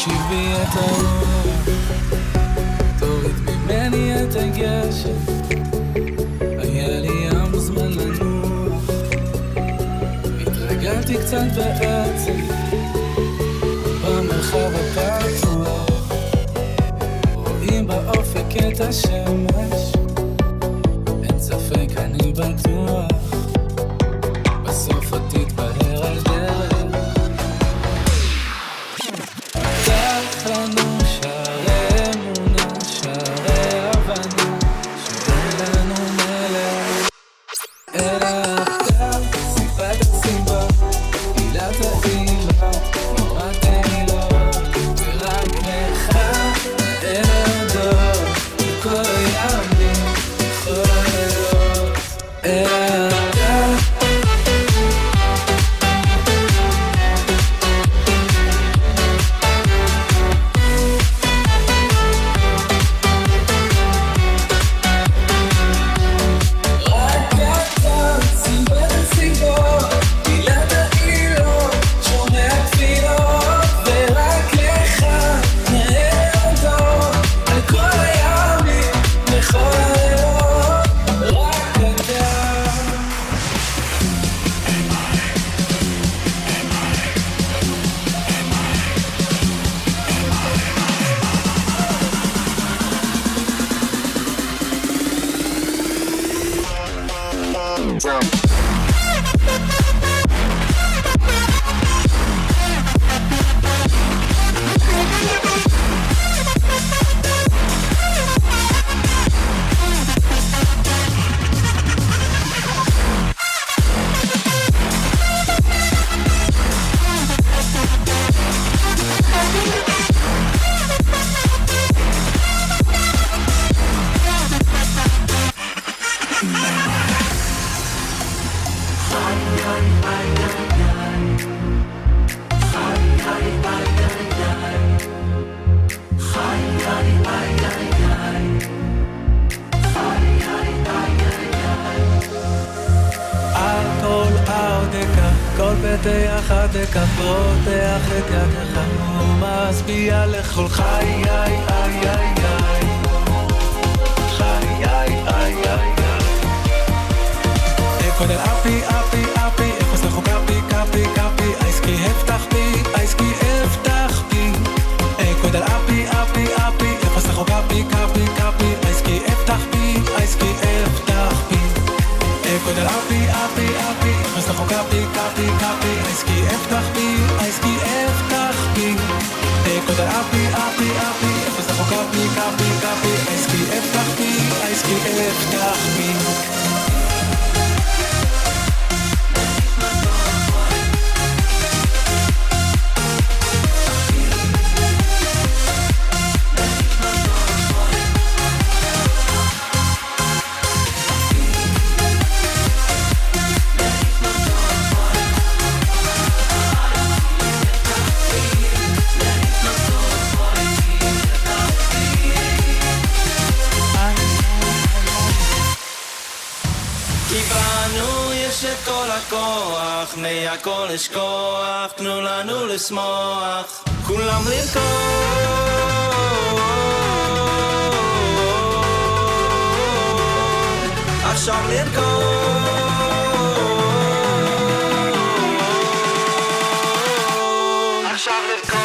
תשיב בי את הרוח, תוריד ממני את הגשם, היה לי ים זמן לנוח, התרגלתי קצת בעצם במרחב הפתוח, רואים באופק את השמש, אין ספק אני בטוח, בסוף את תתבהר על דרך. פתח לנו שערי אמונה, שערי הבנה, שאין לנו מלך, אלא אתה סיבת הסיבה, עילת העילה, מורת העילות, ורק לך אין הדור, בכל הימים, בכל הלילות, אלא אתה. פותח את ידך ומשביע לכל חיי, איי איי איי חיי, איי איי אקוד אל אפי, אפי, אפי אפס לכו קפי, קפי, קפי אייסקי הבטח בי, אייסקי הבטח בי אקוד אל אפי, אפי, אפי אפס לכו קפי, קפי, קפי אייסקי הבטח בי, אייסקי הבטח בי אקוד אל אפי, אפי, אפי אפס לכו קפי, קפי, קפי אייסקי הבטח בי, אייסקי הבטח בי אקוד אל אפי, אפי, אפי אפס לכו קפי, קפי, קפי אייסקי הבטח בי, אייסקי הבטח בי מהכל לשכוח, תנו לנו לשמוח, כולם לרקוד, עכשיו לרקוד, עכשיו לרקוד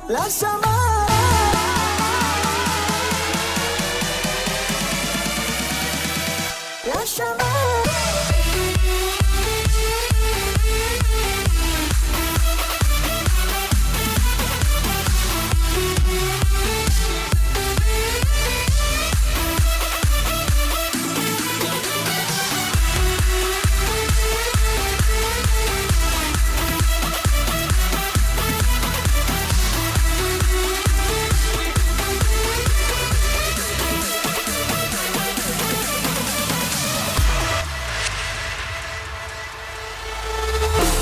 לשמיים. לשמיים.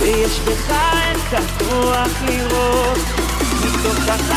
ויש בך את הכוח לראות מתוך החיים